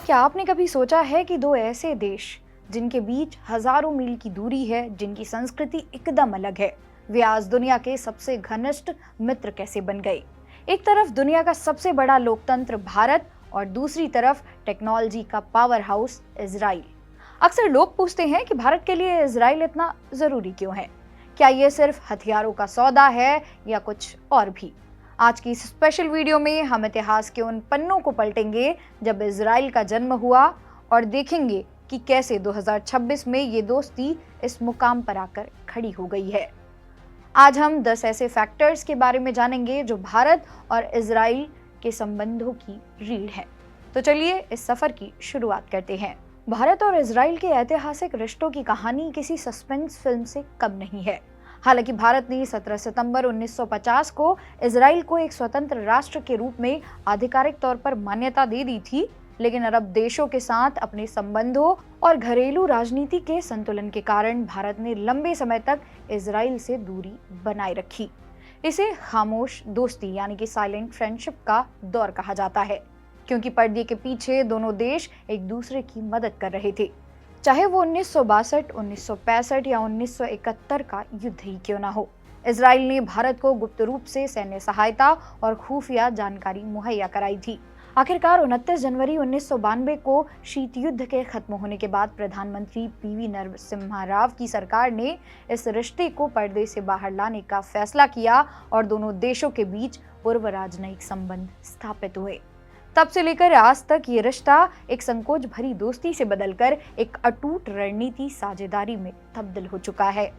क्या आपने कभी सोचा है कि दो ऐसे देश जिनके बीच हजारों मील की दूरी है, जिनकी संस्कृति एकदम अलग है, वे आज दुनिया के सबसे घनिष्ठ मित्र कैसे बन गए? एक तरफ दुनिया का सबसे बड़ा लोकतंत्र भारत और दूसरी तरफ टेक्नोलॉजी का पावर हाउस इजराइल। अक्सर लोग पूछते हैं कि भारत के लिए इजराइल इतना जरूरी क्यों है? क्या ये सिर्फ हथियारों का सौदा है या कुछ और भी? आज की इस स्पेशल वीडियो में हम इतिहास के उन पन्नों को पलटेंगे जब इजराइल का जन्म हुआ और देखेंगे कि कैसे 2026 में ये दोस्ती इस मुकाम पर आकर खड़ी हो गई है। आज हम 10 ऐसे फैक्टर्स के बारे में जानेंगे जो भारत और इजराइल के संबंधों की रीढ़ है। तो चलिए इस सफर की शुरुआत करते हैं। भारत और इजराइल के ऐतिहासिक रिश्तों की कहानी किसी सस्पेंस फिल्म से कम नहीं है। हालांकि भारत ने 17 सितंबर 1950 को इजराइल को एक स्वतंत्र राष्ट्र के रूप में आधिकारिक तौर पर मान्यता दे दी थी, लेकिन अरब देशों के साथ अपने संबंधों और घरेलू राजनीति के संतुलन के कारण भारत ने लंबे समय तक इजराइल से दूरी बनाए रखी। इसे खामोश दोस्ती यानी कि साइलेंट फ्रेंडशिप का दौर कहा जाता है, क्योंकि पर्दे के पीछे दोनों देश एक दूसरे की मदद कर रहे थे, चाहे वो 1962, 1965 या 1971 का युद्ध ही क्यों ना हो। इजराइल ने भारत को गुप्त रूप से सैन्य सहायता और खुफिया जानकारी मुहैया कराई थी। आखिरकार 29 जनवरी 1992 को शीत युद्ध के खत्म होने के बाद प्रधानमंत्री पीवी नरसिम्हा राव की सरकार ने इस रिश्ते को पर्दे से बाहर लाने का फैसला किया और दोनों देशों के बीच पूर्व राजनयिक संबंध स्थापित हुए। तब से लेकर आज तक ये रिश्ता एक संकोच भरी दोस्ती से बदलकर एक अटूट रणनीति साझेदारी में तब्दील हो चुका है।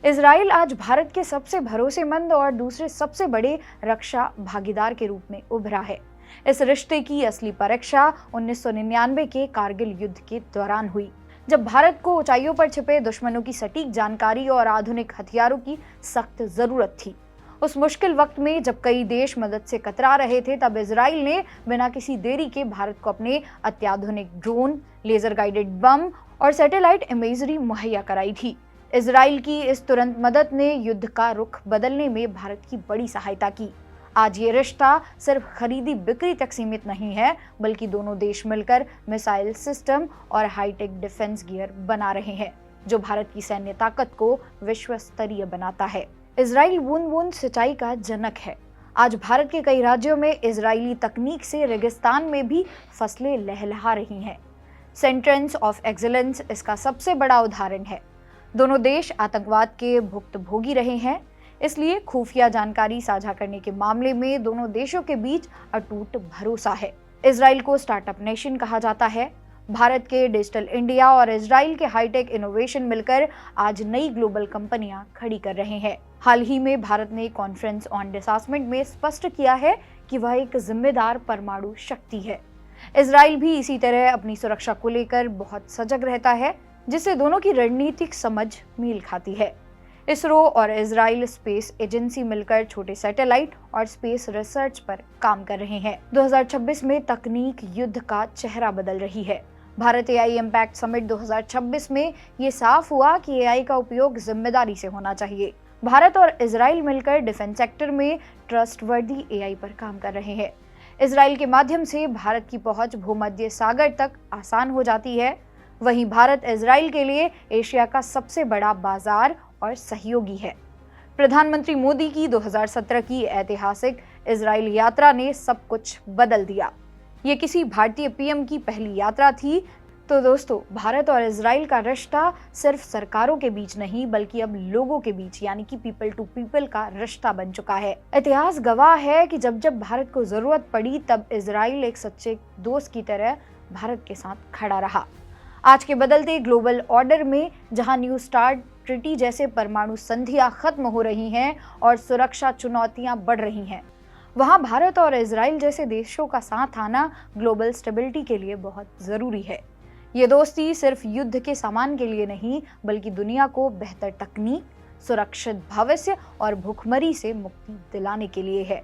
इजराइल आज भारत के सबसे भरोसेमंद और दूसरे सबसे बड़े रक्षा भागीदार के रूप में उभरा है। इस रिश्ते की असली परीक्षा 1999 के कारगिल युद्ध के दौरान हुई, जब भारत को ऊंचाइयों पर छिपे दुश्मनों की सटीक जानकारी और आधुनिक हथियारों की सख्त जरूरत थी। उस मुश्किल वक्त में जब कई देश मदद से कतरा रहे थे, तब इजराइल ने बिना किसी देरी के भारत को अपने अत्याधुनिक ड्रोन, लेजर गाइडेड बम और सैटेलाइट इमेजरी मुहैया कराई थी। इजराइल की इस तुरंत मदद ने युद्ध का रुख बदलने में भारत की बड़ी सहायता की। आज ये रिश्ता सिर्फ खरीदी बिक्री तक सीमित नहीं है, बल्कि दोनों देश मिलकर मिसाइल सिस्टम और हाईटेक डिफेंस गियर बना रहे हैं, जो भारत की सैन्य ताकत को विश्व स्तरीय बनाता है। इजराइल बूंद बूंद सिंचाई का जनक है। आज भारत के कई राज्यों में इजरायली तकनीक से रेगिस्तान में भी फसलें लहलहा रही हैं। सेंट्रेंस ऑफ एक्सीलेंस इसका सबसे बड़ा उदाहरण है। दोनों देश आतंकवाद के भुक्तभोगी रहे हैं, इसलिए खुफिया जानकारी साझा करने के मामले में दोनों देशों के बीच अटूट भरोसा है। इजराइल को स्टार्टअप नेशन कहा जाता है। भारत के डिजिटल इंडिया और इजराइल के हाईटेक इनोवेशन मिलकर आज नई ग्लोबल कंपनियां खड़ी कर रहे हैं। हाल ही में भारत ने कॉन्फ्रेंस ऑन डिसआर्ममेंट में स्पष्ट किया है कि वह एक जिम्मेदार परमाणु शक्ति है। इजराइल भी इसी तरह अपनी सुरक्षा को लेकर बहुत सजग रहता है, जिससे दोनों की रणनीतिक समझ मेल खाती है। इसरो और इजराइल स्पेस एजेंसी मिलकर छोटे सैटेलाइट और स्पेस रिसर्च पर काम कर रहे हैं। 2026 में तकनीक युद्ध का चेहरा बदल रही है। भारत एआई इम्पैक्ट समिट 2026 में ये साफ हुआ कि एआई का उपयोग जिम्मेदारी से होना चाहिए। भारत और इजराइल मिलकर डिफेंस सेक्टर में ट्रस्टवर्दी एआई पर काम कर रहे हैं। इजराइल के माध्यम से भारत की पहुंच भूमध्य सागर तक आसान हो जाती है। वहीं भारत इजराइल के लिए एशिया का सबसे बड़ा बाजार और सहयोगी है। प्रधानमंत्री मोदी की 2017 की ऐतिहासिक इजराइल यात्रा ने सब कुछ बदल दिया। ये किसी भारतीय पीएम की पहली यात्रा थी। तो दोस्तों, भारत और इजराइल का रिश्ता सिर्फ सरकारों के बीच नहीं, बल्कि अब लोगों के बीच यानी कि पीपल टू पीपल का रिश्ता बन चुका है। इतिहास गवाह है कि जब जब भारत को जरूरत पड़ी, तब इजराइल एक सच्चे दोस्त की तरह भारत के साथ खड़ा रहा। आज के बदलते ग्लोबल ऑर्डर में, जहां न्यू स्टार्ट ट्रीटी जैसे परमाणु संधियां खत्म हो रही हैं और सुरक्षा चुनौतियां बढ़ रही हैं, वहां भारत और इजराइल जैसे देशों का साथ आना ग्लोबल स्टेबिलिटी के लिए बहुत जरूरी है। ये दोस्ती सिर्फ युद्ध के सामान के लिए नहीं, बल्कि दुनिया को बेहतर तकनीक, सुरक्षित भविष्य और भूखमरी से मुक्ति दिलाने के लिए है।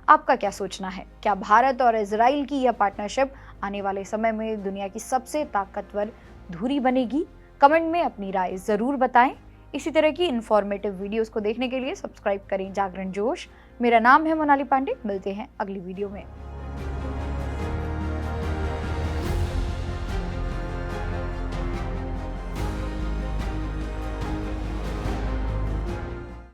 आपका क्या सोचना है? क्या भारत और इजराइल की यह पार्टनरशिप आने वाले समय में दुनिया की सबसे ताकतवर धुरी बनेगी? कमेंट में अपनी राय जरूर बताएं। इसी तरह की इन्फॉर्मेटिव वीडियोस को देखने के लिए सब्सक्राइब करें जागरण जोश। मेरा नाम है मोनाली पांडे। मिलते हैं अगली वीडियो में।